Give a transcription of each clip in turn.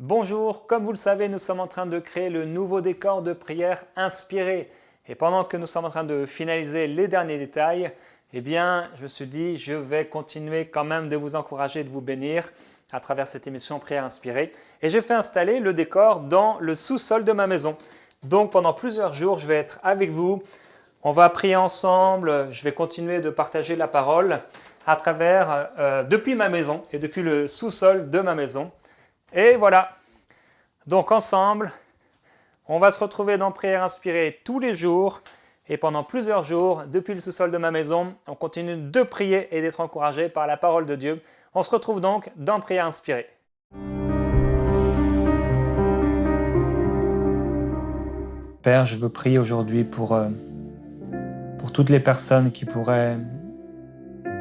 Bonjour, comme vous le savez, nous sommes en train de créer le nouveau décor de prière inspiré. Et pendant que nous sommes en train de finaliser les derniers détails, je me suis dit, je vais continuer quand même de vous encourager, de vous bénir à travers cette émission Prière inspirée. Et j'ai fait installer le décor dans le sous-sol de ma maison. Donc pendant plusieurs jours, je vais être avec vous. On va prier ensemble, je vais continuer de partager la parole à travers, depuis ma maison et depuis le sous-sol de ma maison. Et voilà, donc ensemble, on va se retrouver dans Prière inspirée tous les jours et pendant plusieurs jours, depuis le sous-sol de ma maison, on continue de prier et d'être encouragé par la parole de Dieu. On se retrouve donc dans Prière inspirée. Père, je veux prier aujourd'hui pour toutes les personnes qui pourraient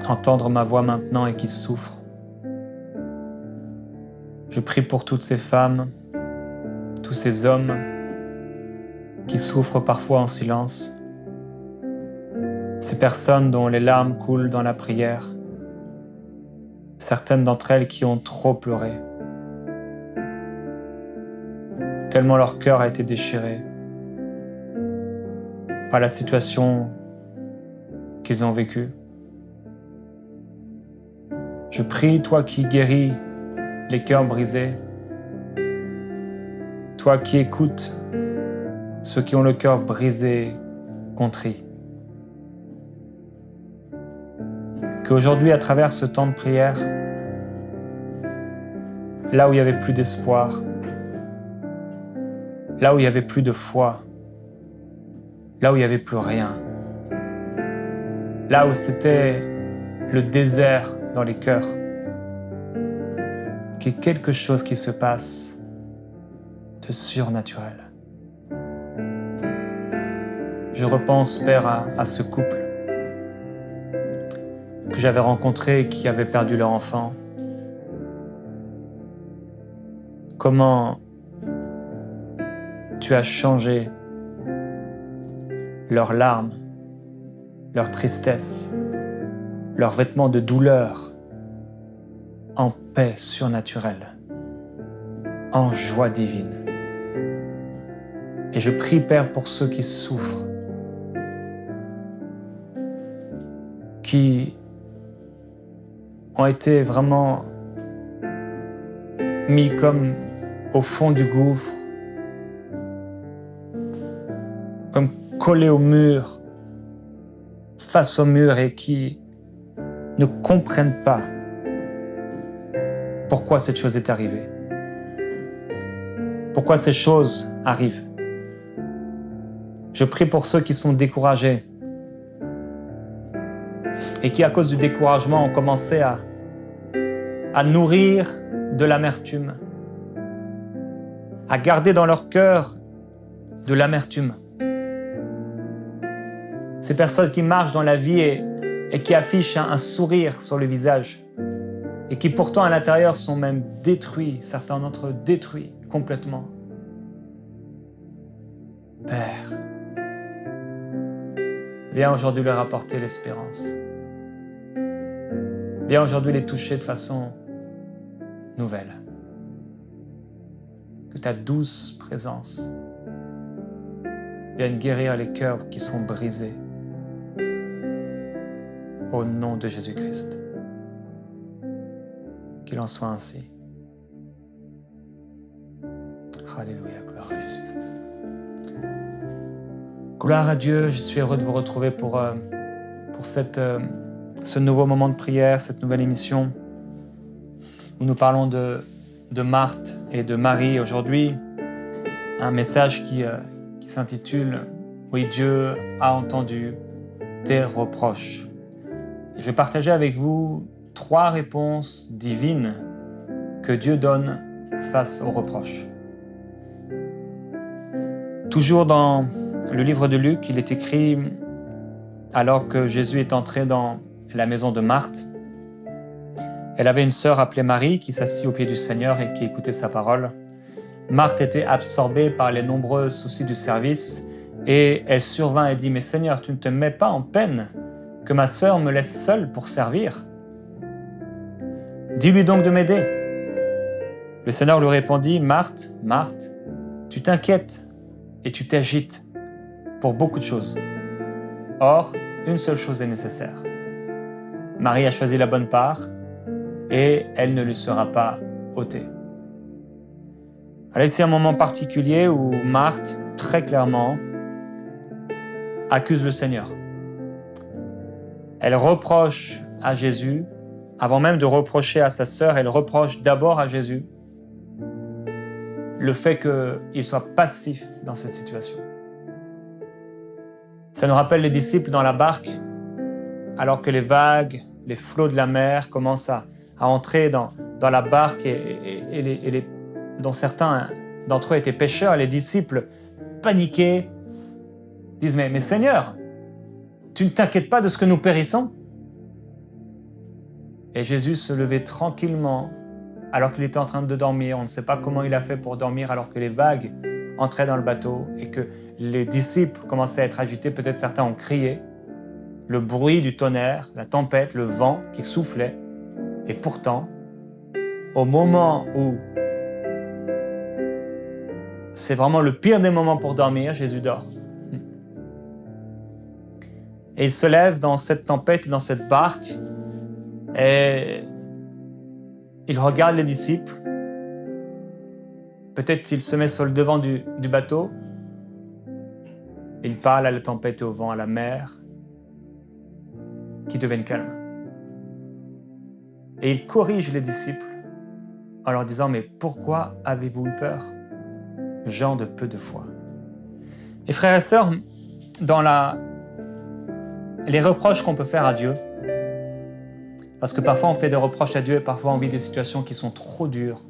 entendre ma voix maintenant et qui souffrent. Je prie pour toutes ces femmes, tous ces hommes qui souffrent parfois en silence, ces personnes dont les larmes coulent dans la prière, certaines d'entre elles qui ont trop pleuré, tellement leur cœur a été déchiré par la situation qu'ils ont vécue. Je prie, toi qui guéris les cœurs brisés, toi qui écoutes ceux qui ont le cœur brisé, contrit. Qu'aujourd'hui, à travers ce temps de prière, là où il n'y avait plus d'espoir, là où il n'y avait plus de foi, là où il n'y avait plus rien, là où c'était le désert dans les cœurs, qu'il y ait quelque chose qui se passe de surnaturel. Je repense, Père, à ce couple que j'avais rencontré et qui avait perdu leur enfant. Comment tu as changé leurs larmes, leur tristesse, leurs vêtements de douleur en paix surnaturelle, en joie divine. Et je prie, Père, pour ceux qui souffrent, qui ont été vraiment mis comme au fond du gouffre, comme collés au mur, face au mur et qui ne comprennent pas pourquoi cette chose est arrivée, pourquoi ces choses arrivent. Je prie pour ceux qui sont découragés et qui, à cause du découragement, ont commencé à nourrir de l'amertume, à garder dans leur cœur de l'amertume. Ces personnes qui marchent dans la vie et qui affichent un sourire sur le visage et qui pourtant à l'intérieur sont même détruits, certains d'entre eux détruits complètement. Père, viens aujourd'hui leur apporter l'espérance. Viens aujourd'hui les toucher de façon nouvelle. Que ta douce présence vienne guérir les cœurs qui sont brisés. Au nom de Jésus-Christ. Qu'il en soit ainsi. Alléluia, gloire à Jésus-Christ. Gloire à Dieu, je suis heureux de vous retrouver pour ce nouveau moment de prière, cette nouvelle émission où nous parlons de Marthe et de Marie. Aujourd'hui, un message qui s'intitule « Oui, Dieu a entendu tes reproches ». Je vais partager avec vous 3 réponses divines que Dieu donne face aux reproches. Toujours dans le livre de Luc, il est écrit, alors que Jésus est entré dans la maison de Marthe, elle avait une sœur appelée Marie qui s'assit au pied du Seigneur et qui écoutait sa parole. Marthe était absorbée par les nombreux soucis du service et elle survint et dit « Mais Seigneur, tu ne te mets pas en peine que ma sœur me laisse seule pour servir? Dis-lui donc de m'aider. » Le Seigneur lui répondit, « Marthe, Marthe, tu t'inquiètes et tu t'agites pour beaucoup de choses. Or, une seule chose est nécessaire. Marie a choisi la bonne part et elle ne lui sera pas ôtée. » Alors, c'est un moment particulier où Marthe, très clairement, accuse le Seigneur. Elle reproche à Jésus, avant même de reprocher à sa sœur, elle reproche d'abord à Jésus le fait qu'il soit passif dans cette situation. Ça nous rappelle les disciples dans la barque, alors que les vagues, les flots de la mer commencent à entrer dans la barque dont certains d'entre eux étaient pêcheurs. Les disciples, paniqués, disent « Mais Seigneur, tu ne t'inquiètes pas de ce que nous périssons ?» Et Jésus se levait tranquillement alors qu'il était en train de dormir. On ne sait pas comment il a fait pour dormir alors que les vagues entraient dans le bateau et que les disciples commençaient à être agités. Peut-être certains ont crié. Le bruit du tonnerre, la tempête, le vent qui soufflait. Et pourtant, au moment où c'est vraiment le pire des moments pour dormir, Jésus dort. Et il se lève dans cette tempête, dans cette barque, et il regarde les disciples. Peut-être qu'il se met sur le devant du bateau. Il parle à la tempête et au vent, à la mer, qui deviennent calmes. Et il corrige les disciples en leur disant « Mais pourquoi avez-vous eu peur, gens de peu de foi ?» Et frères et sœurs, dans les reproches qu'on peut faire à Dieu, parce que parfois on fait des reproches à Dieu et parfois on vit des situations qui sont trop dures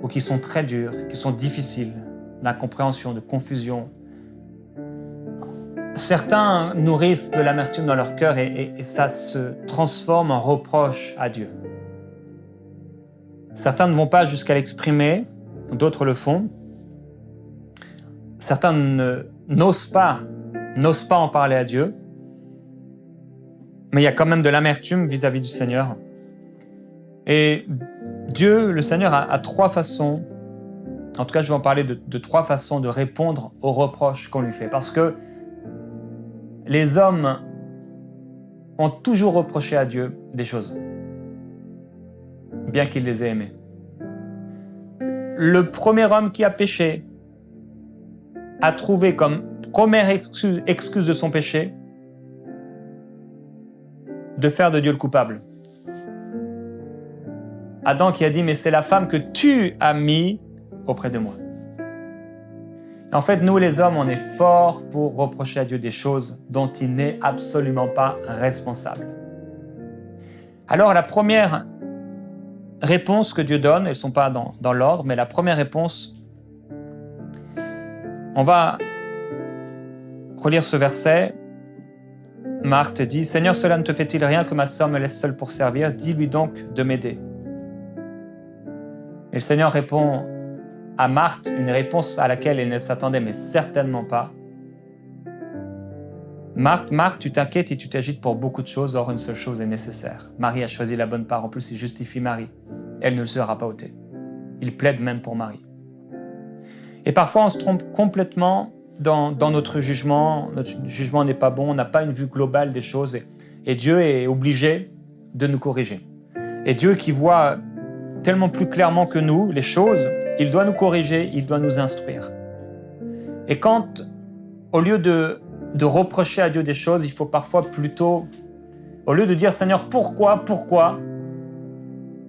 ou qui sont très dures, qui sont difficiles, d'incompréhension, de confusion. Certains nourrissent de l'amertume dans leur cœur et ça se transforme en reproche à Dieu. Certains ne vont pas jusqu'à l'exprimer, d'autres le font. Certains n'osent pas en parler à Dieu. Mais il y a quand même de l'amertume vis-à-vis du Seigneur. Et Dieu, le Seigneur, a trois façons, en tout cas je vais en parler de trois façons de répondre aux reproches qu'on lui fait. Parce que les hommes ont toujours reproché à Dieu des choses, bien qu'il les ait aimés. Le premier homme qui a péché a trouvé comme première excuse de son péché de faire de Dieu le coupable. Adam qui a dit « Mais c'est la femme que tu as mis auprès de moi. » En fait, nous les hommes, on est forts pour reprocher à Dieu des choses dont il n'est absolument pas responsable. Alors la première réponse que Dieu donne, elles ne sont pas dans l'ordre, mais la première réponse, on va relire ce verset. Marthe dit « Seigneur, cela ne te fait-il rien que ma sœur me laisse seule pour servir? Dis-lui donc de m'aider. » Et le Seigneur répond à Marthe une réponse à laquelle elle ne s'attendait, mais certainement pas. « Marthe, Marthe, tu t'inquiètes et tu t'agites pour beaucoup de choses, or une seule chose est nécessaire. Marie a choisi la bonne part, en plus il justifie Marie. Elle ne le sera pas ôtée. » Il plaide même pour Marie. Et parfois on se trompe complètement dans notre jugement. Notre jugement n'est pas bon, on n'a pas une vue globale des choses et Dieu est obligé de nous corriger. Et Dieu qui voit tellement plus clairement que nous les choses, il doit nous corriger, il doit nous instruire. Et quand, au lieu de reprocher à Dieu des choses, il faut parfois plutôt, au lieu de dire « Seigneur, pourquoi ?»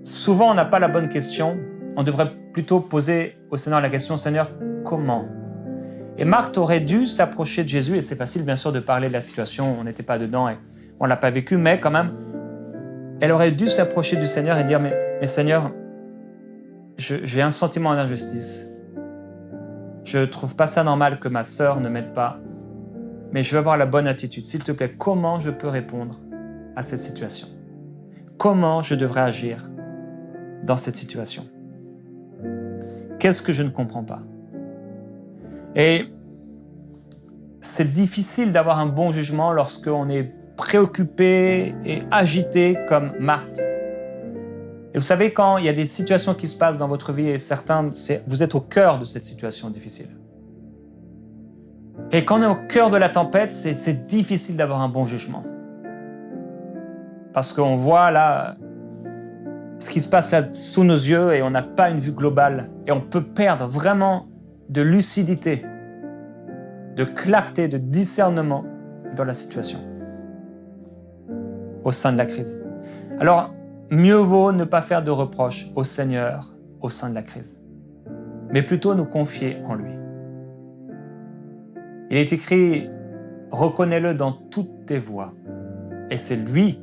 Souvent on n'a pas la bonne question, on devrait plutôt poser au Seigneur la question « Seigneur, comment ?» Et Marthe aurait dû s'approcher de Jésus, et c'est facile bien sûr de parler de la situation, on n'était pas dedans et on ne l'a pas vécu, mais quand même, elle aurait dû s'approcher du Seigneur et dire « Mais Seigneur, j'ai un sentiment d'injustice. Je ne trouve pas ça normal que ma sœur ne m'aide pas, mais je veux avoir la bonne attitude. S'il te plaît, comment je peux répondre à cette situation? Comment je devrais agir dans cette situation? Qu'est-ce que je ne comprends pas? » Et c'est difficile d'avoir un bon jugement lorsqu'on est préoccupé et agité comme Marthe. Et vous savez, quand il y a des situations qui se passent dans votre vie et certains, vous êtes au cœur de cette situation difficile. Et quand on est au cœur de la tempête, c'est difficile d'avoir un bon jugement. Parce qu'on voit là ce qui se passe là sous nos yeux et on n'a pas une vue globale. Et on peut perdre vraiment de lucidité, de clarté, de discernement dans la situation, au sein de la crise. Alors, mieux vaut ne pas faire de reproches au Seigneur au sein de la crise, mais plutôt nous confier en lui. Il est écrit « Reconnais-le dans toutes tes voies, et c'est lui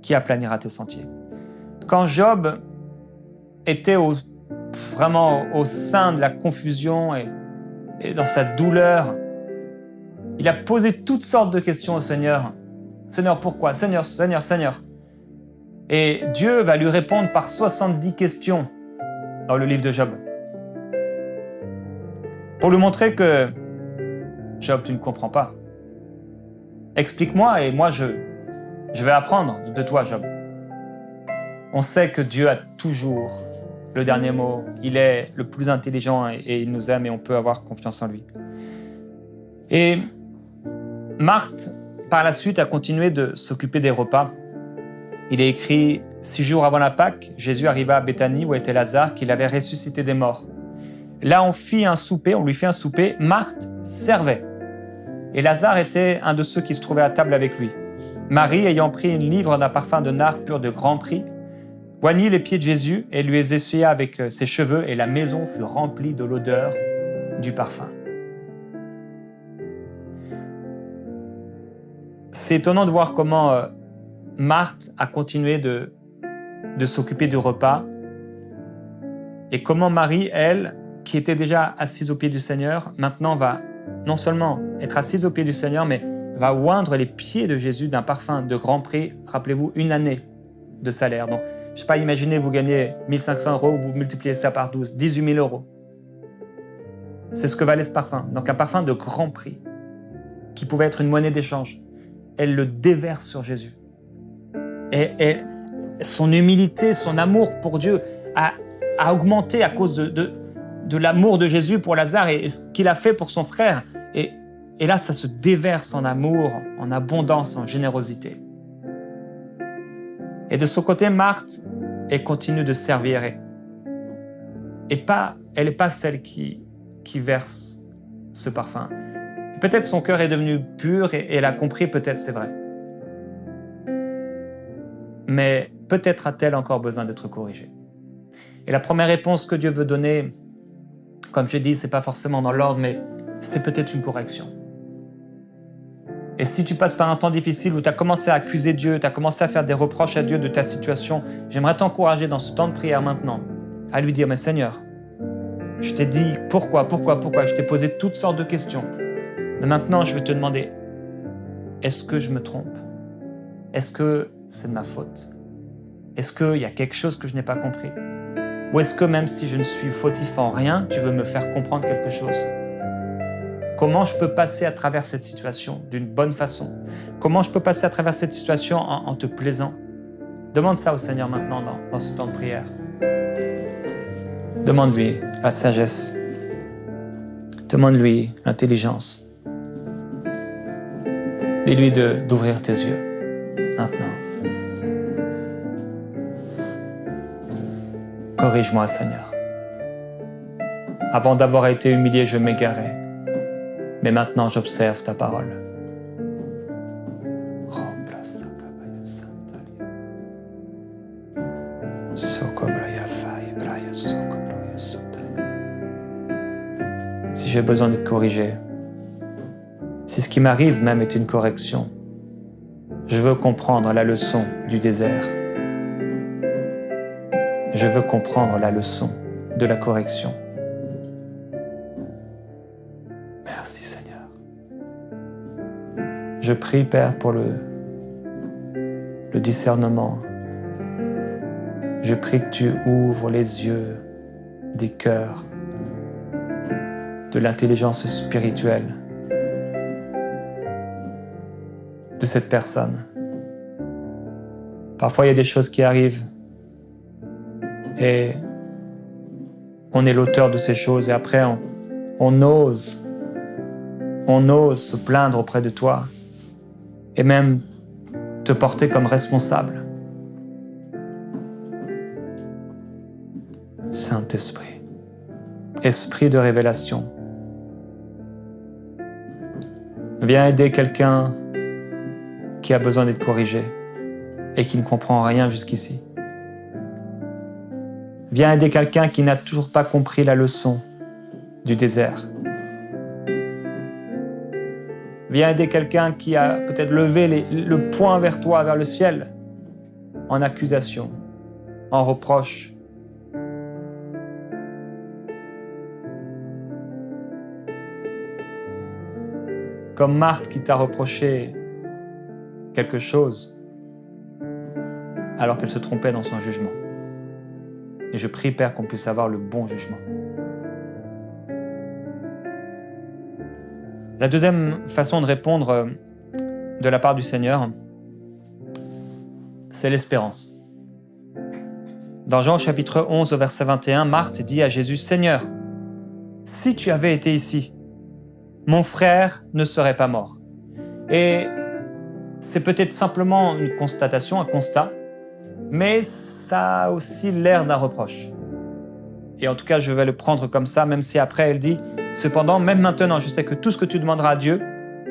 qui aplanira tes sentiers. » Quand Job était vraiment au sein de la confusion et dans sa douleur, il a posé toutes sortes de questions au Seigneur. « Seigneur, pourquoi ? Seigneur, Seigneur, Seigneur ?» Et Dieu va lui répondre par 70 questions dans le livre de Job. Pour lui montrer que Job, tu ne comprends pas. Explique-moi et moi je vais apprendre de toi, Job. On sait que Dieu a toujours le dernier mot. Il est le plus intelligent et il nous aime et on peut avoir confiance en lui. Et Marthe, par la suite, a continué de s'occuper des repas. Il est écrit « 6 jours avant la Pâque, Jésus arriva à Béthanie où était Lazare, qu'il avait ressuscité des morts. Là, on lui fit un souper. Marthe servait. Et Lazare était un de ceux qui se trouvaient à table avec lui. Marie, ayant pris une livre d'un parfum de nard pur de grand prix, oignit les pieds de Jésus et lui les essuya avec ses cheveux, et la maison fut remplie de l'odeur du parfum. C'est étonnant de voir comment Marthe a continué de s'occuper du repas et comment Marie, elle, qui était déjà assise aux pieds du Seigneur, maintenant va non seulement être assise aux pieds du Seigneur, mais va oindre les pieds de Jésus d'un parfum de grand prix. Rappelez-vous, 1 année de salaire. Donc, je ne sais pas, imaginez, vous gagnez 1 500 €, vous multipliez ça par 12, 18 000 €. C'est ce que valait ce parfum. Donc un parfum de grand prix, qui pouvait être une monnaie d'échange. Elle le déverse sur Jésus. Et son humilité, son amour pour Dieu a augmenté à cause de l'amour de Jésus pour Lazare et ce qu'il a fait pour son frère. Et là, ça se déverse en amour, en abondance, en générosité. Et de son côté, Marthe, elle continue de servir. Elle n'est pas celle qui verse ce parfum. Peut-être son cœur est devenu pur et elle a compris, peut-être c'est vrai. Mais peut-être a-t-elle encore besoin d'être corrigée. Et la première réponse que Dieu veut donner, comme je dis, ce n'est pas forcément dans l'ordre, mais c'est peut-être une correction. Et si tu passes par un temps difficile où tu as commencé à accuser Dieu, tu as commencé à faire des reproches à Dieu de ta situation, j'aimerais t'encourager dans ce temps de prière maintenant à lui dire « Mais Seigneur, je t'ai dit pourquoi, je t'ai posé toutes sortes de questions. Mais maintenant, je vais te demander, est-ce que je me trompe? Est-ce que c'est de ma faute? Est-ce qu'il y a quelque chose que je n'ai pas compris? Ou est-ce que même si je ne suis fautif en rien, tu veux me faire comprendre quelque chose? Comment je peux passer à travers cette situation d'une bonne façon? Comment je peux passer à travers cette situation en te plaisant? Demande ça au Seigneur maintenant dans ce temps de prière. Demande-lui la sagesse. Demande-lui l'intelligence. Dis-lui d'ouvrir tes yeux maintenant. Corrige-moi, Seigneur. Avant d'avoir été humilié, je m'égarais. Mais maintenant, j'observe ta parole. Si j'ai besoin d'être corrigé, si ce qui m'arrive même est une correction, je veux comprendre la leçon du désert. Je veux comprendre la leçon de la correction. Merci Seigneur. Je prie Père pour le discernement. Je prie que tu ouvres les yeux des cœurs, de l'intelligence spirituelle de cette personne. Parfois il y a des choses qui arrivent Et on est l'auteur de ces choses. Et après, on ose se plaindre auprès de toi et même te porter comme responsable. Saint-Esprit, Esprit de révélation, viens aider quelqu'un qui a besoin d'être corrigé et qui ne comprend rien jusqu'ici. Viens aider quelqu'un qui n'a toujours pas compris la leçon du désert. Viens aider quelqu'un qui a peut-être levé le poing vers toi, vers le ciel, en accusation, en reproche. Comme Marthe qui t'a reproché quelque chose alors qu'elle se trompait dans son jugement. Et je prie, Père, qu'on puisse avoir le bon jugement. La deuxième façon de répondre de la part du Seigneur, c'est l'espérance. Dans Jean chapitre 11 au verset 21, Marthe dit à Jésus, « Seigneur, si tu avais été ici, mon frère ne serait pas mort. » Et c'est peut-être simplement une constatation, un constat, mais ça a aussi l'air d'un reproche. Et en tout cas, je vais le prendre comme ça, même si après elle dit « Cependant, même maintenant, je sais que tout ce que tu demanderas à Dieu,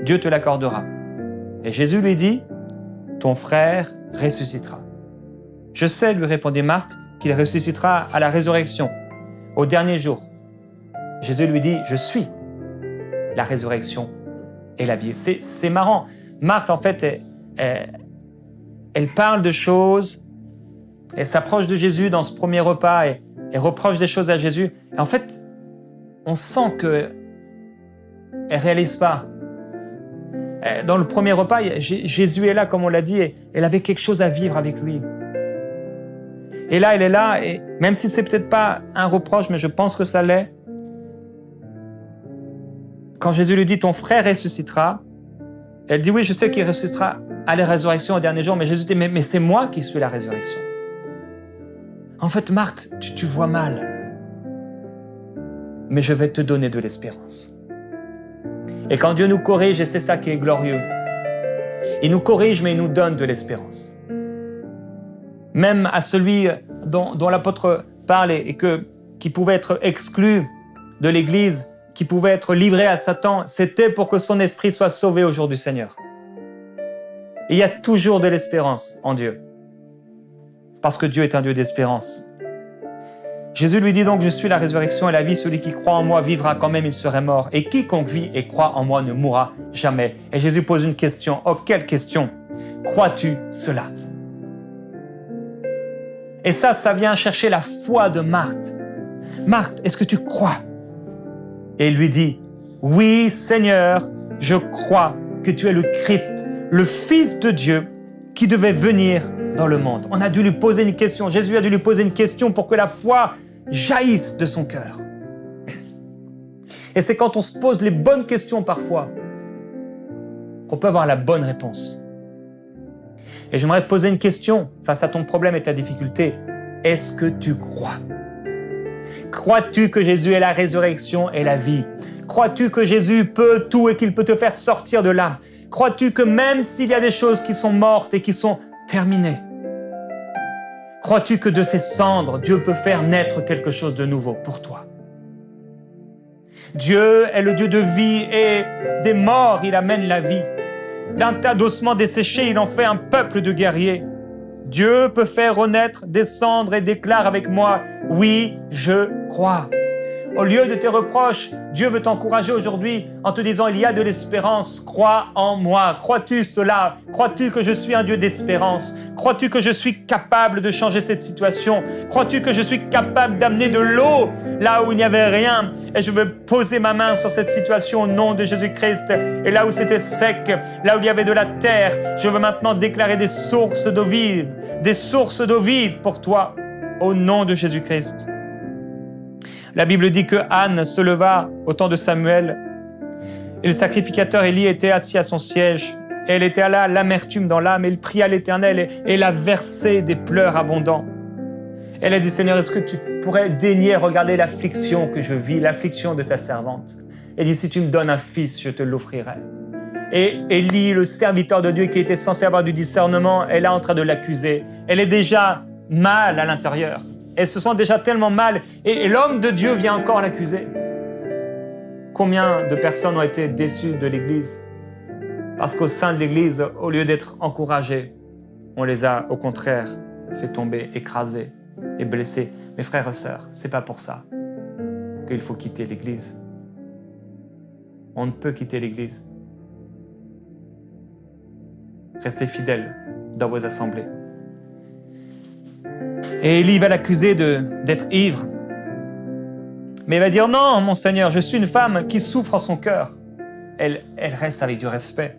Dieu te l'accordera. » Et Jésus lui dit « Ton frère ressuscitera. » Je sais, lui répondit Marthe, qu'il ressuscitera à la résurrection, au dernier jour. Jésus lui dit « Je suis la résurrection et la vie. » C'est marrant. Marthe, en fait, elle parle de choses, elle s'approche de Jésus dans ce premier repas et reproche des choses à Jésus. Et en fait, on sent qu'elle ne réalise pas. Dans le premier repas, Jésus est là, comme on l'a dit, et elle avait quelque chose à vivre avec lui. Et là, elle est là, et même si ce n'est peut-être pas un reproche, mais je pense que ça l'est, quand Jésus lui dit « Ton frère ressuscitera », elle dit « Oui, je sais qu'il ressuscitera à la résurrection au dernier jour », mais Jésus dit « Mais c'est moi qui suis la résurrection. » En fait, Marthe, tu vois mal, mais je vais te donner de l'espérance. Et quand Dieu nous corrige, et c'est ça qui est glorieux, il nous corrige, mais il nous donne de l'espérance. Même à celui dont l'apôtre parle et qui pouvait être exclu de l'Église, qui pouvait être livré à Satan, c'était pour que son esprit soit sauvé au jour du Seigneur. Et il y a toujours de l'espérance en Dieu, parce que Dieu est un Dieu d'espérance. Jésus lui dit donc « Je suis la résurrection et la vie, celui qui croit en moi vivra quand même il serait mort, et quiconque vit et croit en moi ne mourra jamais. » Et Jésus pose une question. Oh, quelle question! Crois-tu cela? Et ça vient chercher la foi de Marthe. Marthe, est-ce que tu crois? Et il lui dit, oui Seigneur, je crois que tu es le Christ, le Fils de Dieu qui devait venir dans le monde. On a dû lui poser une question, Jésus a dû lui poser une question pour que la foi jaillisse de son cœur. Et c'est quand on se pose les bonnes questions parfois qu'on peut avoir la bonne réponse. Et j'aimerais te poser une question face à ton problème et ta difficulté. Est-ce que tu crois? Crois-tu que Jésus est la résurrection et la vie? Crois-tu que Jésus peut tout et qu'il peut te faire sortir de là? Crois-tu que même s'il y a des choses qui sont mortes et qui sont terminées, crois-tu que de ces cendres, Dieu peut faire naître quelque chose de nouveau pour toi? Dieu est le Dieu de vie et des morts, il amène la vie. D'un tas d'ossements desséchés, il en fait un peuple de guerriers. Dieu peut faire renaître des cendres et déclare avec moi, oui, je crois. Au lieu de tes reproches, Dieu veut t'encourager aujourd'hui en te disant, il y a de l'espérance, crois en moi. Crois-tu cela? Crois-tu que je suis un Dieu d'espérance? Crois-tu que je suis capable de changer cette situation? Crois-tu que je suis capable d'amener de l'eau là où il n'y avait rien? Et je veux poser ma main sur cette situation au nom de Jésus-Christ. Et là où c'était sec, là où il y avait de la terre, je veux maintenant déclarer des sources d'eau vive pour toi, au nom de Jésus-Christ. La Bible dit que Anne se leva au temps de Samuel et le sacrificateur Élie était assis à son siège. Et elle était là, l'amertume dans l'âme, et il pria l'Éternel et elle a versé des pleurs abondants. Elle a dit, Seigneur, est-ce que tu pourrais daigner regarder l'affliction que je vis, l'affliction de ta servante? Elle dit, si tu me donnes un fils, je te l'offrirai. Et Élie, le serviteur de Dieu qui était censé avoir du discernement, elle est en train de l'accuser. Elle est déjà mal à l'intérieur. Elle se sent déjà tellement mal. Et l'homme de Dieu vient encore l'accuser. Combien de personnes ont été déçues de l'Église? Parce qu'au sein de l'Église, au lieu d'être encouragées, on les a au contraire fait tomber, écrasés et blessés. Mes frères et sœurs, c'est pas pour ça qu'il faut quitter l'Église. On ne peut quitter l'Église. Restez fidèles dans vos assemblées. Et Élie va l'accuser d'être ivre. Mais il va dire, non, mon Seigneur, je suis une femme qui souffre en son cœur. Elle reste avec du respect.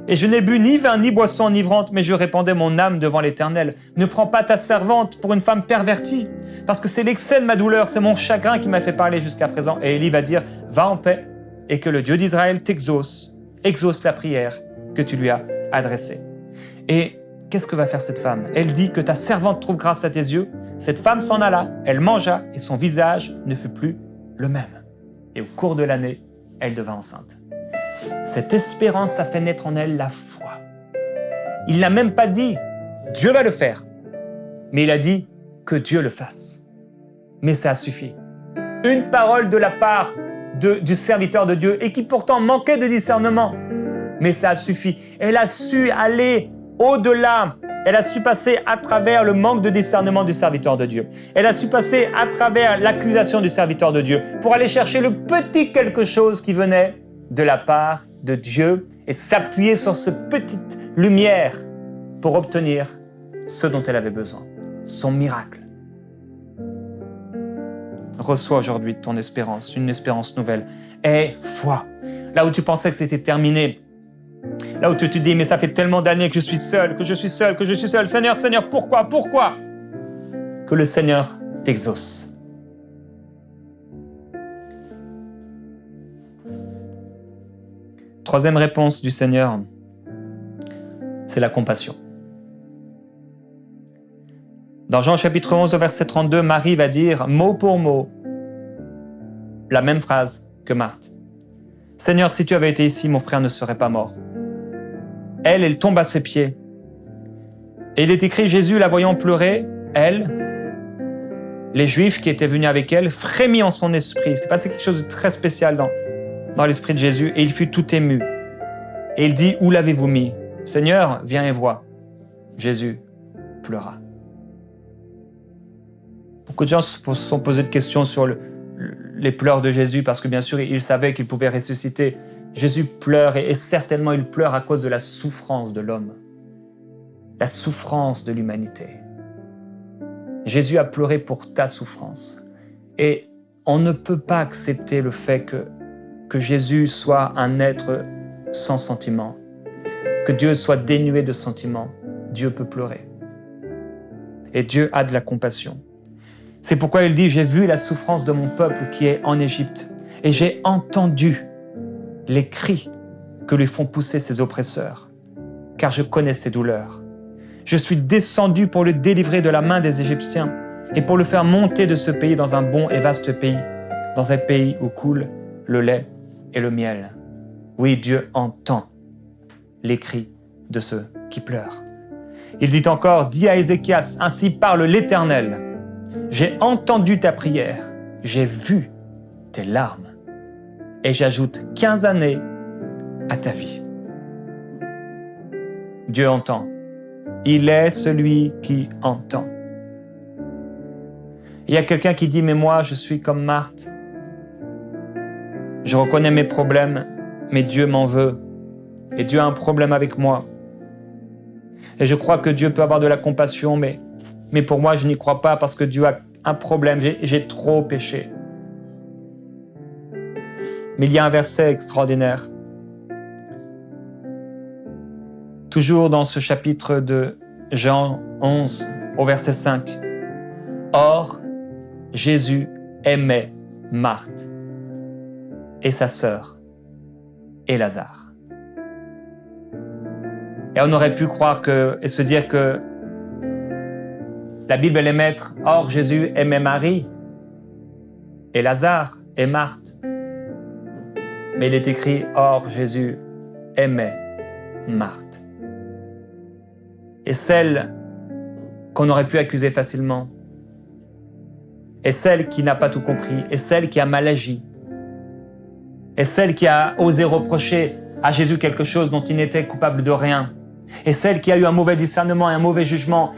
Et je n'ai bu ni vin ni boisson enivrante, mais je répandais mon âme devant l'Éternel. Ne prends pas ta servante pour une femme pervertie, parce que c'est l'excès de ma douleur, c'est mon chagrin qui m'a fait parler jusqu'à présent. Et Élie va dire, va en paix, et que le Dieu d'Israël exauce la prière que tu lui as adressée. Et qu'est-ce que va faire cette femme? Elle dit que ta servante trouve grâce à tes yeux. Cette femme s'en alla, elle mangea, et son visage ne fut plus le même. Et au cours de l'année, elle devint enceinte. Cette espérance a fait naître en elle la foi. Il n'a même pas dit « Dieu va le faire », mais il a dit « que Dieu le fasse ». Mais ça a suffi. Une parole de la part du serviteur de Dieu et qui pourtant manquait de discernement. Mais ça a suffi. Elle a su aller au-delà. Elle a su passer à travers le manque de discernement du serviteur de Dieu. Elle a su passer à travers l'accusation du serviteur de Dieu pour aller chercher le petit quelque chose qui venait de la part de Dieu et s'appuyer sur cette petite lumière pour obtenir ce dont elle avait besoin, son miracle. Reçois aujourd'hui ton espérance, une espérance nouvelle. Aie foi. Là où tu pensais que c'était terminé, là où tu te dis, mais ça fait tellement d'années que je suis seul, que je suis seul, que je suis seul. Seigneur, Seigneur, pourquoi? Que le Seigneur t'exauce. Troisième réponse du Seigneur, c'est la compassion. Dans Jean chapitre 11, au verset 32, Marie va dire, mot pour mot, la même phrase que Marthe. « Seigneur, si tu avais été ici, mon frère ne serait pas mort. » Elle tombe à ses pieds. Et il est écrit, Jésus, la voyant pleurer, elle, les Juifs qui étaient venus avec elle, frémit en son esprit. C'est passé quelque chose de très spécial dans l'esprit de Jésus, et il fut tout ému. Et il dit, où l'avez-vous mis? Seigneur, viens et vois. Jésus pleura. Beaucoup de gens se sont posés de questions sur les pleurs de Jésus, parce que bien sûr, il savait qu'il pouvait ressusciter. Jésus pleure, et certainement il pleure à cause de la souffrance de l'homme, la souffrance de l'humanité. Jésus a pleuré pour ta souffrance. Et on ne peut pas accepter le fait que Jésus soit un être sans sentiment, que Dieu soit dénué de sentiments. Dieu peut pleurer. Et Dieu a de la compassion. C'est pourquoi il dit, j'ai vu la souffrance de mon peuple qui est en Égypte, et j'ai entendu les cris que lui font pousser ses oppresseurs, car je connais ses douleurs. Je suis descendu pour le délivrer de la main des Égyptiens et pour le faire monter de ce pays dans un bon et vaste pays, dans un pays où coule le lait et le miel. Oui, Dieu entend les cris de ceux qui pleurent. Il dit encore, dis à Ézéchias, ainsi parle l'Éternel. J'ai entendu ta prière, j'ai vu tes larmes, et j'ajoute 15 années à ta vie. Dieu entend. Il est celui qui entend. Il y a quelqu'un qui dit, mais moi, je suis comme Marthe. Je reconnais mes problèmes, mais Dieu m'en veut. Et Dieu a un problème avec moi. Et je crois que Dieu peut avoir de la compassion, mais pour moi, je n'y crois pas parce que Dieu a un problème. J'ai trop péché. Mais il y a un verset extraordinaire. Toujours dans ce chapitre de Jean 11, au verset 5. Or, Jésus aimait Marthe et sa sœur et Lazare. Et on aurait pu croire et se dire que La Bible elle est maître. Or, Jésus aimait Marie et Lazare et Marthe. Mais il est écrit, or, Jésus aimait Marthe. Et celle qu'on aurait pu accuser facilement, et celle qui n'a pas tout compris, et celle qui a mal agi, et celle qui a osé reprocher à Jésus quelque chose dont il n'était coupable de rien, et celle qui a eu un mauvais discernement et un mauvais jugement.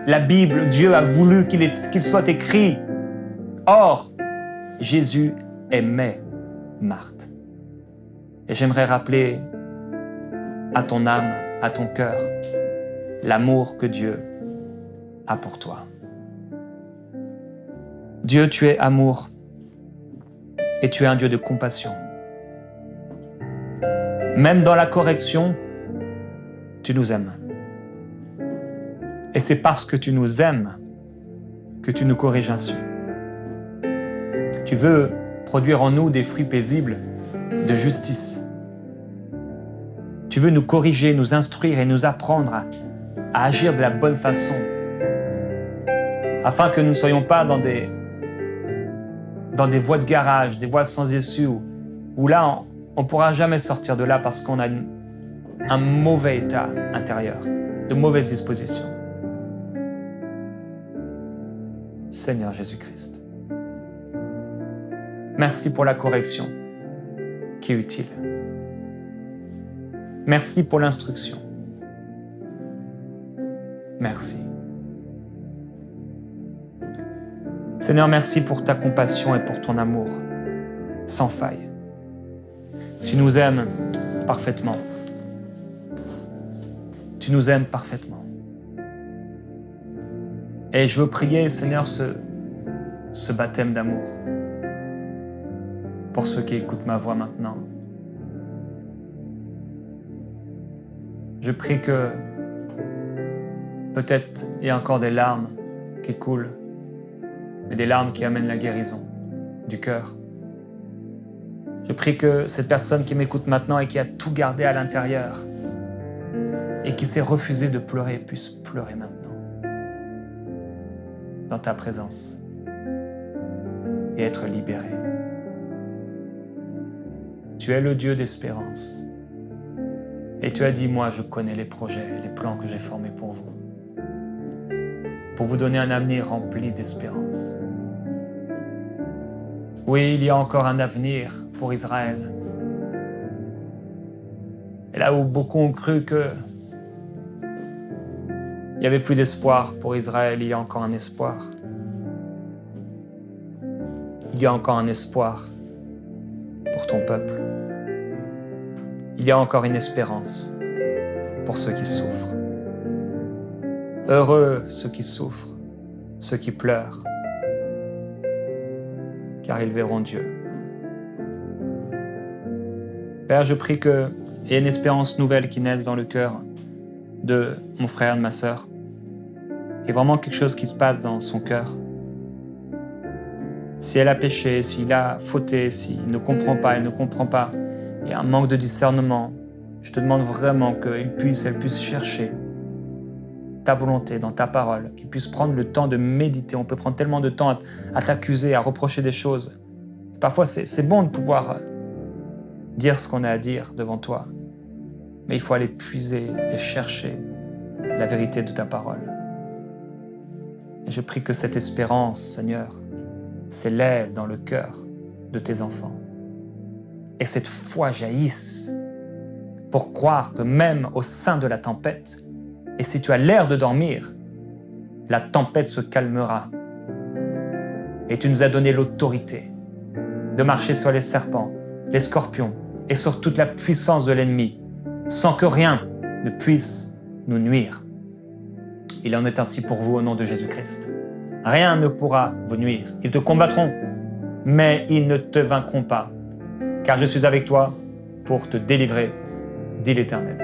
La Bible, Dieu a voulu qu'il soit écrit. Or, Jésus aimait Marthe. Et j'aimerais rappeler à ton âme, à ton cœur, l'amour que Dieu a pour toi. Dieu, tu es amour et tu es un Dieu de compassion. Même dans la correction, tu nous aimes. Et c'est parce que tu nous aimes que tu nous corriges ainsi. Tu veux produire en nous des fruits paisibles de justice. Tu veux nous corriger, nous instruire et nous apprendre à agir de la bonne façon, afin que nous ne soyons pas dans des voies de garage, des voies sans issue, où là, on ne pourra jamais sortir de là parce qu'on a un mauvais état intérieur, de mauvaises dispositions. Seigneur Jésus-Christ, merci pour la correction qui est utile. Merci pour l'instruction. Merci. Seigneur, merci pour ta compassion et pour ton amour sans faille. Tu nous aimes parfaitement. Tu nous aimes parfaitement. Et je veux prier, Seigneur, ce baptême d'amour pour ceux qui écoutent ma voix maintenant. Je prie que peut-être il y a encore des larmes qui coulent, mais des larmes qui amènent la guérison du cœur. Je prie que cette personne qui m'écoute maintenant et qui a tout gardé à l'intérieur et qui s'est refusée de pleurer puisse pleurer maintenant dans ta présence et être libérée. Tu es le Dieu d'espérance. Et tu as dit, moi je connais les projets et les plans que j'ai formés pour vous donner un avenir rempli d'espérance. Oui, il y a encore un avenir pour Israël. Et là où beaucoup ont cru qu'il n'y avait plus d'espoir pour Israël, il y a encore un espoir. Il y a encore un espoir pour ton peuple. Il y a encore une espérance pour ceux qui souffrent. Heureux ceux qui souffrent, ceux qui pleurent, car ils verront Dieu. Père, je prie qu'il y ait une espérance nouvelle qui naisse dans le cœur de mon frère et de ma sœur. Il y a vraiment quelque chose qui se passe dans son cœur. Si elle a péché, s'il a fauté, s'il ne comprend pas, elle ne comprend pas, il y a un manque de discernement. Je te demande vraiment qu'elle puisse chercher ta volonté dans ta parole, qu'il puisse prendre le temps de méditer. On peut prendre tellement de temps à t'accuser, à reprocher des choses. Parfois, c'est bon de pouvoir dire ce qu'on a à dire devant toi, mais il faut aller puiser et chercher la vérité de ta parole. Et je prie que cette espérance, Seigneur, s'élève dans le cœur de tes enfants. Et cette foi jaillisse pour croire que même au sein de la tempête, et si tu as l'air de dormir, la tempête se calmera. Et tu nous as donné l'autorité de marcher sur les serpents, les scorpions et sur toute la puissance de l'ennemi, sans que rien ne puisse nous nuire. Il en est ainsi pour vous au nom de Jésus-Christ. Rien ne pourra vous nuire. Ils te combattront, mais ils ne te vaincront pas, car je suis avec toi pour te délivrer, dit l'Éternel.